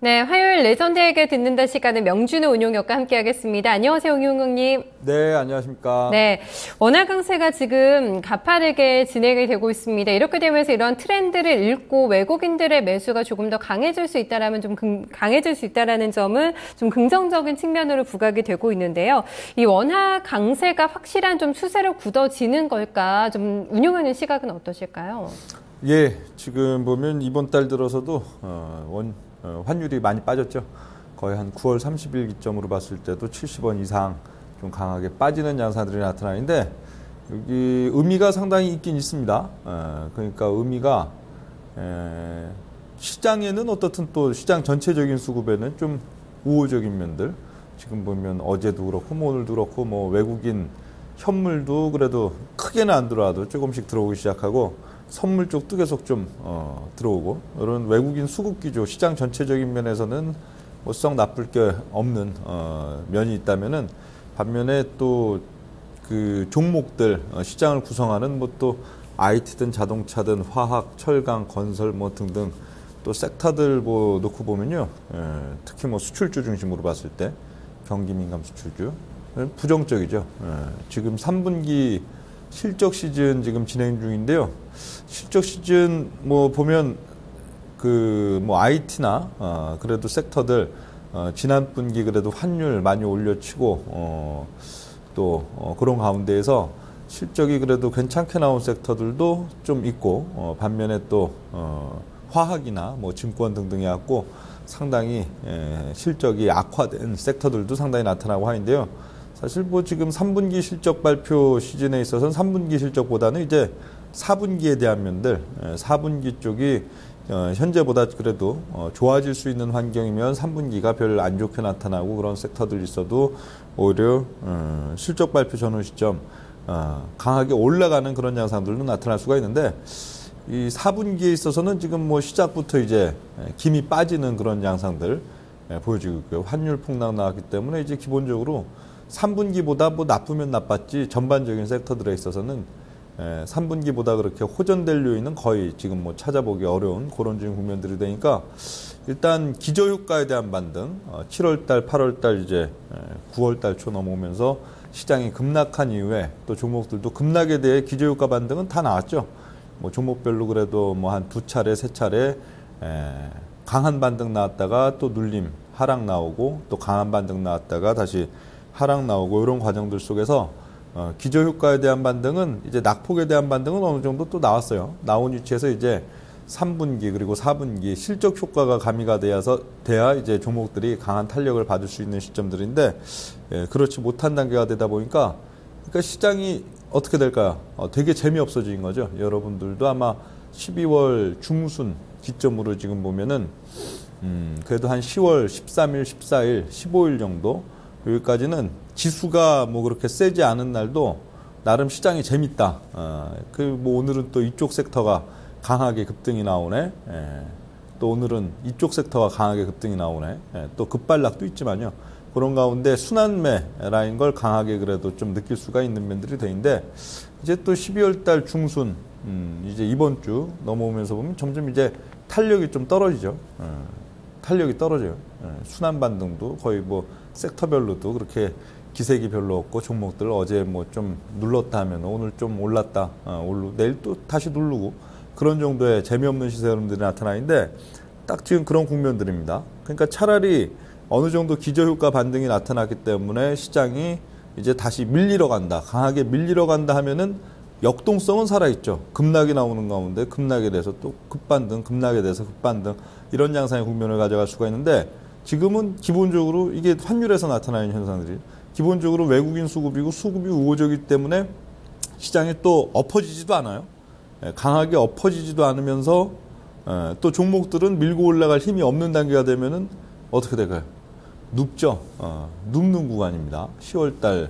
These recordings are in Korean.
네, 화요일 레전드에게 듣는다 시간은 명준호 운용역과 함께하겠습니다. 안녕하세요, 운용역님. 네, 안녕하십니까. 네, 원화 강세가 지금 가파르게 진행이 되고 있습니다. 이렇게 되면서 이런 트렌드를 읽고 외국인들의 매수가 조금 더 강해질 수 있다라면 강해질 수 있다라는 점은 좀 긍정적인 측면으로 부각이 되고 있는데요. 이 원화 강세가 확실한 좀 추세로 굳어지는 걸까? 좀 운용하는 시각은 어떠실까요? 예, 지금 보면 이번 달 들어서도 환율이 많이 빠졌죠. 거의 한 9월 30일 기점으로 봤을 때도 70원 이상 좀 강하게 빠지는 양상들이 나타나는데 여기 의미가 상당히 있긴 있습니다. 그러니까 의미가 시장에는 어떻든 또 시장 전체적인 수급에는 좀 우호적인 면들, 지금 보면 어제도 그렇고 뭐 오늘도 그렇고 뭐 외국인 현물도 그래도 크게는 안 들어와도 조금씩 들어오기 시작하고 선물 쪽도 계속 좀 들어오고, 이런 외국인 수급 기조, 시장 전체적인 면에서는 뭐 썩 나쁠 게 없는 면이 있다면은, 반면에 또 그 종목들 시장을 구성하는 뭐 또 IT든 자동차든 화학, 철강, 건설 뭐 등등 또 섹터들 뭐 놓고 보면요, 특히 뭐 수출주 중심으로 봤을 때 경기 민감 수출주 부정적이죠. 지금 3분기 실적 시즌 지금 진행 중인데요. 실적 시즌 뭐 보면 그 뭐 IT나 그래도 섹터들 지난 분기 그래도 환율 많이 올려치고 또 그런 가운데에서 실적이 그래도 괜찮게 나온 섹터들도 좀 있고, 반면에 또 화학이나 뭐 증권 등등해 갖고 상당히 실적이 악화된 섹터들도 상당히 나타나고 하는데요. 사실 뭐 지금 3분기 실적 발표 시즌에 있어서는 3분기 실적보다는 이제 4분기에 대한 면들, 4분기 쪽이 현재보다 그래도 좋아질 수 있는 환경이면 3분기가 별 안 좋게 나타나고 그런 섹터들이 있어도 오히려 실적 발표 전후 시점 강하게 올라가는 그런 양상들도 나타날 수가 있는데, 이 4분기에 있어서는 지금 뭐 시작부터 이제 김이 빠지는 그런 양상들 보여지고 있고요. 환율 폭락 나왔기 때문에 이제 기본적으로 3분기보다 뭐 나쁘면 나빴지 전반적인 섹터들에 있어서는 3분기보다 그렇게 호전될 요인은 거의 지금 뭐 찾아보기 어려운 그런 국면들이 되니까, 일단 기저효과에 대한 반등, 7월달, 8월달 이제 9월달 초 넘어오면서 시장이 급락한 이후에 또 종목들도 급락에 대해 기저효과 반등은 다 나왔죠. 뭐 종목별로 그래도 뭐 한 2차례, 3차례 강한 반등 나왔다가 또 눌림, 하락 나오고 또 강한 반등 나왔다가 다시 하락 나오고, 이런 과정들 속에서 기저효과에 대한 반등은 이제 낙폭에 대한 반등은 어느 정도 또 나왔어요. 나온 위치에서 이제 3분기 그리고 4분기 실적 효과가 가미가 돼야 이제 종목들이 강한 탄력을 받을 수 있는 시점들인데, 그렇지 못한 단계가 되다 보니까, 그러니까 시장이 어떻게 될까요? 되게 재미없어진 거죠. 여러분들도 아마 12월 중순 기점으로 지금 보면은 그래도 한 10월 13일, 14일, 15일 정도 여기까지는 지수가 뭐 그렇게 세지 않은 날도 나름 시장이 재밌다. 그 뭐 오늘은 또 이쪽 섹터가 강하게 급등이 나오네. 또 오늘은 이쪽 섹터가 강하게 급등이 나오네. 또 급발락도 있지만요. 그런 가운데 순환매라는 걸 강하게 그래도 좀 느낄 수가 있는 면들이 되는데, 이제 또 12월 달 중순, 이제 이번 주 넘어오면서 보면 점점 이제 탄력이 좀 떨어지죠. 탄력이 떨어져요. 순환 반등도 거의 뭐 섹터별로도 그렇게 기색이 별로 없고, 종목들 어제 뭐 좀 눌렀다 하면 오늘 좀 올랐다, 내일 또 다시 누르고, 그런 정도의 재미없는 시세 흐름들이 나타나는데, 딱 지금 그런 국면들입니다. 그러니까 차라리 어느 정도 기저효과 반등이 나타났기 때문에 시장이 이제 다시 밀리러 간다, 강하게 밀리러 간다 하면은 역동성은 살아있죠. 급락이 나오는 가운데 급락에 대해서 또 급반등, 급락에 대해서 급반등, 이런 양상의 국면을 가져갈 수가 있는데, 지금은 기본적으로 이게 환율에서 나타나는 현상들이 기본적으로 외국인 수급이고 수급이 우호적이기 때문에 시장이 또 엎어지지도 않아요. 강하게 엎어지지도 않으면서 또 종목들은 밀고 올라갈 힘이 없는 단계가 되면은 어떻게 될까요? 눕죠. 눕는 구간입니다. 10월달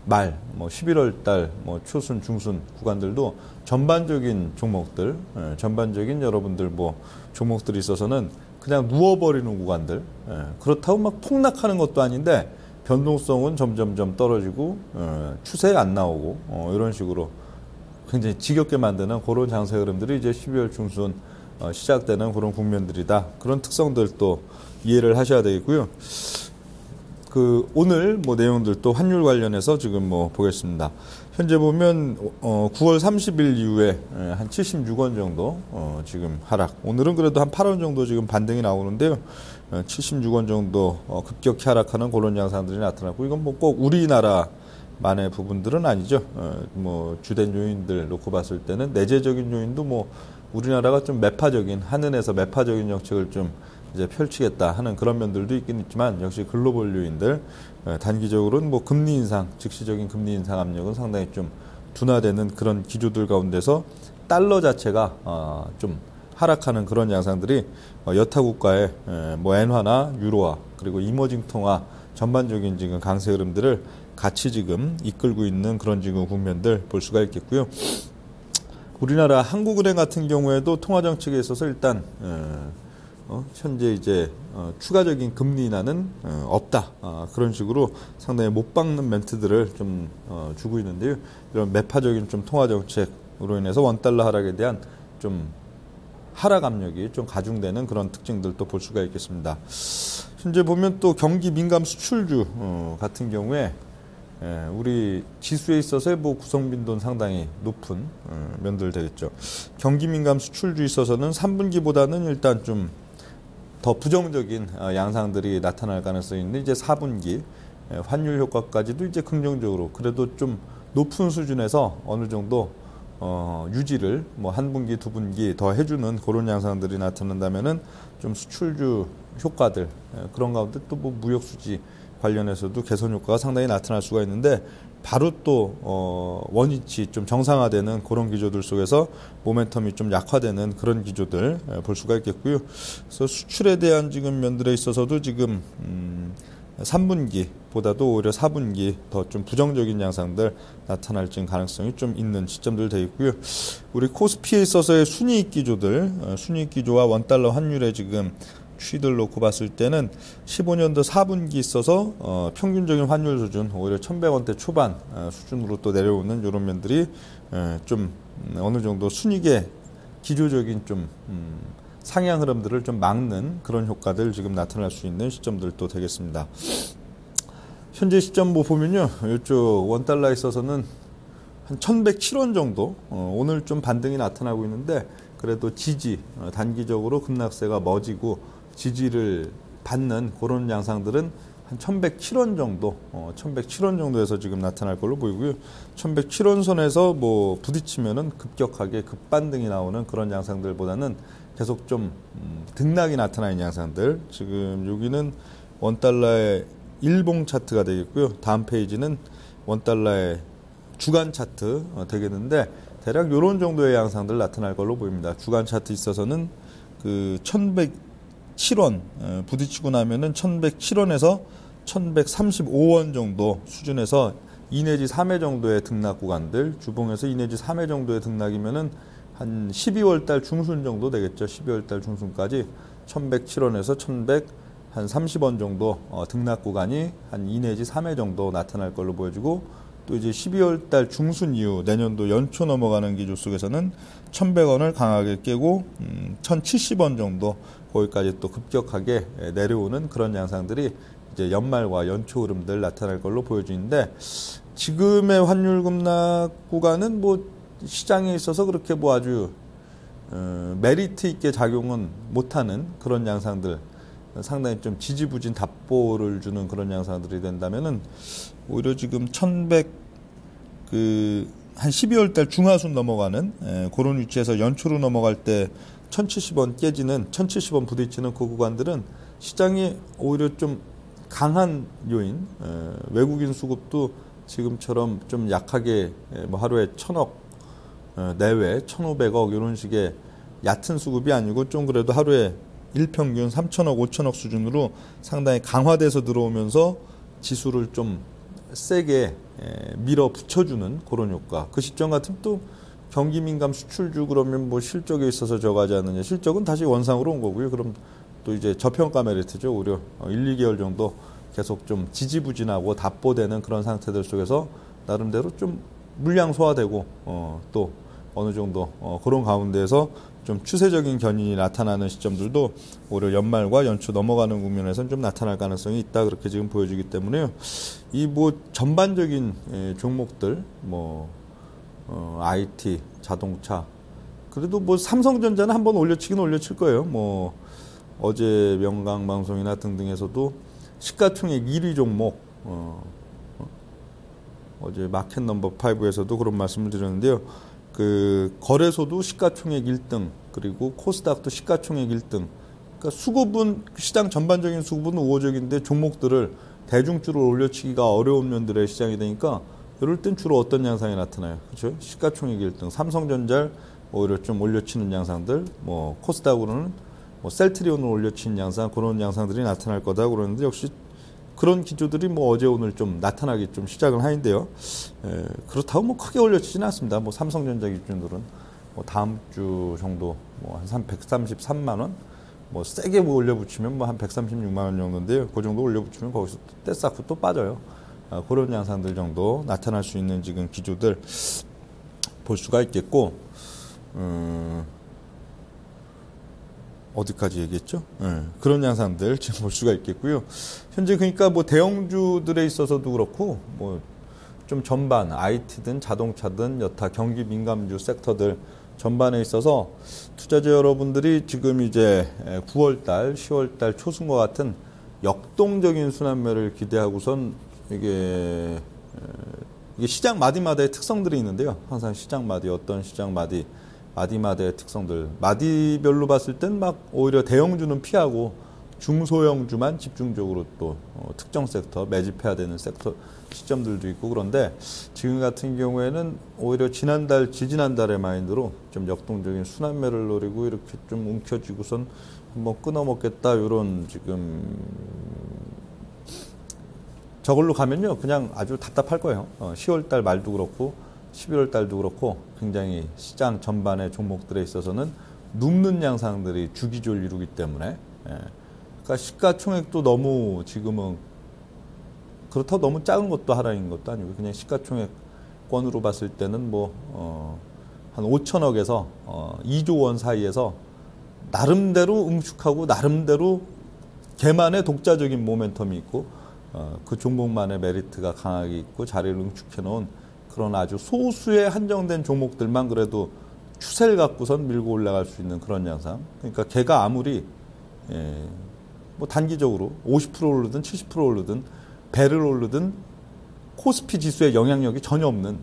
말, 뭐 11월달, 뭐 초순, 중순 구간들도 전반적인 종목들, 전반적인 여러분들 뭐 종목들이 있어서는 그냥 누워버리는 구간들. 그렇다고 막 폭락하는 것도 아닌데 변동성은 점점점 떨어지고 추세에 안 나오고 이런 식으로 굉장히 지겹게 만드는 그런 장세 흐름들이 이제 12월 중순 시작되는 그런 국면들이다. 그런 특성들도 이해를 하셔야 되겠고요. 오늘 내용들도 환율 관련해서 지금 보겠습니다. 현재 보면 9월 30일 이후에 한 76원 정도 지금 하락. 오늘은 그래도 한 8원 정도 지금 반등이 나오는데요. 76원 정도 급격히 하락하는 그런 양상들이 나타났고, 이건 꼭 우리나라만의 부분들은 아니죠. 주된 요인들 놓고 봤을 때는 내재적인 요인도 우리나라가 좀 매파적인, 한은에서 매파적인 정책을 좀 이제 펼치겠다 하는 그런 면들도 있긴 있지만, 역시 글로벌 요인들, 단기적으로는 금리 인상, 즉시적인 금리 인상 압력은 상당히 좀 둔화되는 그런 기조들 가운데서 달러 자체가 좀 하락하는 그런 양상들이 여타 국가의 엔화나 유로화, 그리고 이머징 통화 전반적인 지금 강세 흐름들을 같이 지금 이끌고 있는 그런 지금 국면들 볼 수가 있겠고요. 우리나라 한국은행 같은 경우에도 통화 정책에 있어서 일단 현재 이제 추가적인 금리 인하는 없다. 그런 식으로 상당히 못 박는 멘트들을 좀 주고 있는데요. 이런 매파적인 좀 통화 정책으로 인해서 원달러 하락에 대한 좀 하락 압력이 좀 가중되는 그런 특징들도 볼 수가 있겠습니다. 현재 보면 또 경기 민감 수출주 같은 경우에 우리 지수에 있어서의 구성 빈도는 상당히 높은 면들 되겠죠. 경기 민감 수출주에 있어서는 3분기보다는 일단 좀 더 부정적인 양상들이 나타날 가능성이 있는데, 이제 4분기 환율 효과까지도 이제 긍정적으로 그래도 좀 높은 수준에서 어느 정도 유지를 한 분기, 두 분기 더 해주는 그런 양상들이 나타난다면은 좀 수출주 효과들 그런 가운데 또 무역 수지 관련해서도 개선 효과가 상당히 나타날 수가 있는데, 바로 또 원위치 좀 정상화되는 그런 기조들 속에서 모멘텀이 좀 약화되는 그런 기조들 볼 수가 있겠고요. 그래서 수출에 대한 지금 면들에 있어서도 지금 3분기보다도 오히려 4분기 더 좀 부정적인 양상들 나타날 지금 가능성이 좀 있는 시점들 되어 있고요. 우리 코스피에 있어서의 순이익 기조들, 순이익 기조와 원달러 환율의 지금 추이들 놓고 봤을 때는 15년도 4분기 있어서 평균적인 환율 수준 오히려 1100원대 초반 수준으로 또 내려오는 이런 면들이 좀 어느 정도 순이익의 기조적인 좀 상향 흐름들을 좀 막는 그런 효과들 지금 나타날 수 있는 시점들도 되겠습니다. 현재 시점 보면요, 이쪽 원달러에 있어서는 한 1107원 정도 오늘 좀 반등이 나타나고 있는데, 그래도 지지 단기적으로 급락세가 멎이고 지지를 받는 그런 양상들은 한 1107원 정도, 1107원 정도에서 지금 나타날 걸로 보이고요. 1107원 선에서 부딪히면은 급격하게 급반등이 나오는 그런 양상들보다는 계속 좀 등락이 나타나는 양상들. 지금 여기는 원달러의 일봉 차트가 되겠고요. 다음 페이지는 원달러의 주간 차트 되겠는데, 대략 이런 정도의 양상들 나타날 걸로 보입니다. 주간 차트 있어서는 1107원 부딪히고 나면은 1107원에서 1135원 정도 수준에서 2 내지 3회 정도의 등락 구간들, 주봉에서 2 내지 3회 정도의 등락이면은 한 12월 달 중순 정도 되겠죠. 12월 달 중순까지 1107원에서 1130원 정도 등락 구간이 한 2 내지 3회 정도 나타날 걸로 보여지고, 또 이제 12월 달 중순 이후 내년도 연초 넘어가는 기조 속에서는 1100원을 강하게 깨고 1070원 정도 거기까지 또 급격하게 내려오는 그런 양상들이 이제 연말과 연초 흐름들 나타날 걸로 보여지는데, 지금의 환율 급락 구간은 시장에 있어서 그렇게 아주 메리트 있게 작용은 못하는 그런 양상들, 상당히 좀 지지부진 답보를 주는 그런 양상들이 된다면은 오히려 지금 1100 한 12월 달 중하순 넘어가는 그런 위치에서 연초로 넘어갈 때 1070원 깨지는, 1070원 부딪히는 그 구간들은 시장이 오히려 좀 강한 요인, 외국인 수급도 지금처럼 좀 약하게 하루에 1000억 내외, 1500억 이런 식의 얕은 수급이 아니고 좀 그래도 하루에 일평균 3000억, 5000억 수준으로 상당히 강화돼서 들어오면서 지수를 좀 세게 밀어붙여주는 그런 효과. 그 시점 같으면 또 경기 민감 수출주 그러면 실적에 있어서 저가지 않느냐. 실적은 다시 원상으로 온 거고요. 그럼 또 이제 저평가 메리트죠. 오히려 1, 2개월 정도 계속 좀 지지부진하고 답보되는 그런 상태들 속에서 나름대로 좀 물량 소화되고 또 어느 정도 그런 가운데에서 좀 추세적인 견인이 나타나는 시점들도 오히려 연말과 연초 넘어가는 국면에서는 좀 나타날 가능성이 있다 그렇게 지금 보여지기 때문에요. 이 뭐 전반적인 종목들 IT, 자동차 그래도 뭐 삼성전자는 한번 올려치긴 올려칠 거예요. 뭐 어제 명강방송이나 등등에서도 시가총액 1위 종목 어제 마켓 넘버 5에서도 그런 말씀을 드렸는데요. 그 거래소도 시가총액 1등 그리고 코스닥도 시가총액 1등. 그러니까 수급은 시장 전반적인 수급은 우호적인데 종목들을 대중주로 올려치기가 어려운 면들의 시장이 되니까 이럴 땐 주로 어떤 양상이 나타나요? 그렇죠? 시가총액 1등, 삼성전자를 오히려 좀 올려치는 양상들, 뭐 코스닥으로는 뭐 셀트리온을 올려치는 양상 그런 양상들이 나타날 거다 그러는데 역시 그런 기조들이 뭐 어제 오늘 좀 나타나기 좀 시작을 하는데요. 그렇다고 뭐 크게 올려치지는 않습니다. 뭐 삼성전자 기준으로는 뭐 다음 주 정도 뭐 한 133만 원, 뭐 세게 뭐 올려붙이면 뭐 한 136만 원 정도인데요. 그 정도 올려붙이면 거기서 떼쌓고 또 빠져요. 그런 양상들 정도 나타날 수 있는 지금 기조들 볼 수가 있겠고, 어디까지 얘기했죠? 그런 양상들 지금 볼 수가 있겠고요. 현재 그러니까 뭐 대형주들에 있어서도 그렇고 뭐 좀 전반 IT든 자동차든 여타 경기 민감주 섹터들 전반에 있어서 투자자 여러분들이 지금 이제 9월달, 10월달 초순과 같은 역동적인 순환매를 기대하고선 이게 시장 마디마다의 특성들이 있는데요. 항상 시장 마디 어떤 시장 마디마다의 특성들 마디별로 봤을 땐 막 오히려 대형주는 피하고 중소형주만 집중적으로 또 특정 섹터 매집해야 되는 섹터 시점들도 있고 그런데 지금 같은 경우에는 오히려 지지난달의 마인드로 좀 역동적인 순환매를 노리고 이렇게 좀 움켜쥐고선 한번 끊어먹겠다 이런 지금 저걸로 가면요 그냥 아주 답답할 거예요. 10월달 말도 그렇고 11월 달도 그렇고 굉장히 시장 전반의 종목들에 있어서는 눕는 양상들이 주기적으로 이루기 때문에 그러니까 시가총액도 너무 지금은 그렇다고 너무 작은 것도 하나인 것도 아니고 그냥 시가총액권으로 봤을 때는 뭐 한 5천억에서 2조 원 사이에서 나름대로 응축하고 나름대로 걔만의 독자적인 모멘텀이 있고 그 종목만의 메리트가 강하게 있고 자리를 응축해 놓은 그런 아주 소수의 한정된 종목들만 그래도 추세를 갖고선 밀고 올라갈 수 있는 그런 양상. 그러니까 걔가 아무리 뭐 단기적으로 50% 오르든 70% 오르든 배를 오르든 코스피 지수의 영향력이 전혀 없는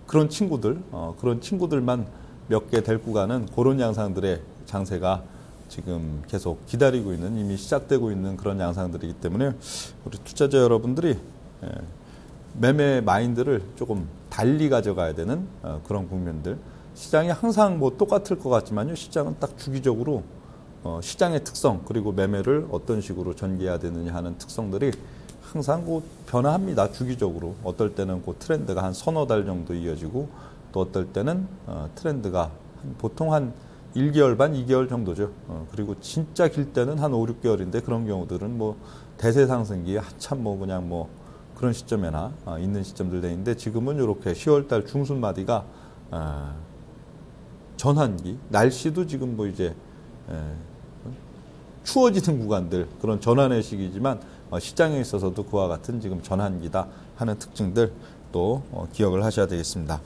그런 친구들만 몇 개 데리고 가는 그런 양상들의 장세가 지금 계속 기다리고 있는 이미 시작되고 있는 그런 양상들이기 때문에 우리 투자자 여러분들이 매매 마인드를 조금 달리 가져가야 되는 그런 국면들. 시장이 항상 뭐 똑같을 것 같지만요. 시장은 딱 주기적으로 시장의 특성 그리고 매매를 어떤 식으로 전개해야 되느냐 하는 특성들이 항상 그 변화합니다. 주기적으로. 어떨 때는 그 트렌드가 한 서너 달 정도 이어지고 또 어떨 때는 트렌드가 보통 한 1개월 반, 2개월 정도죠. 그리고 진짜 길 때는 한 5, 6개월인데 그런 경우들은 뭐 대세 상승기에 한참 뭐 그냥 뭐 그런 시점에나 있는 시점들 돼 있는데 지금은 이렇게 10월달 중순 마디가 전환기, 날씨도 지금 뭐 이제 추워지는 구간들 그런 전환의 시기지만 시장에 있어서도 그와 같은 지금 전환기다 하는 특징들 또 기억을 하셔야 되겠습니다.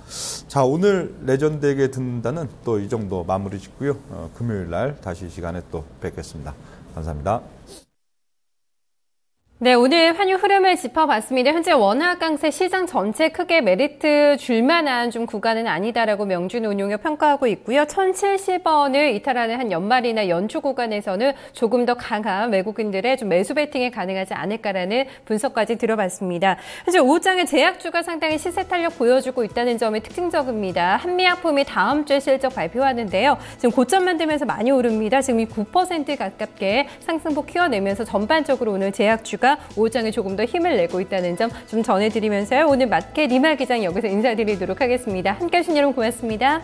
자, 오늘 레전드에게 듣는다는 또 이 정도 마무리 짓고요. 금요일 날 다시 이 시간에 또 뵙겠습니다. 감사합니다. 네, 오늘 환율 흐름을 짚어봤습니다. 현재 원화 강세 시장 전체 크게 메리트 줄만한 좀 구간은 아니다라고 명준운용이 평가하고 있고요. 1,070원을 이탈하는 한 연말이나 연초 구간에서는 조금 더 강한 외국인들의 좀 매수 베팅이 가능하지 않을까라는 분석까지 들어봤습니다. 현재 오후장에 제약주가 상당히 시세 탄력 보여주고 있다는 점이 특징적입니다. 한미약품이 다음 주에 실적 발표하는데요. 지금 고점만 되면서 많이 오릅니다. 지금 이 9% 가깝게 상승폭 키워내면서 전반적으로 오늘 제약주가 오후장에 조금 더 힘을 내고 있다는 점 좀 전해드리면서요. 오늘 마켓 이말 기장 여기서 인사드리도록 하겠습니다. 함께해 주신 여러분 고맙습니다.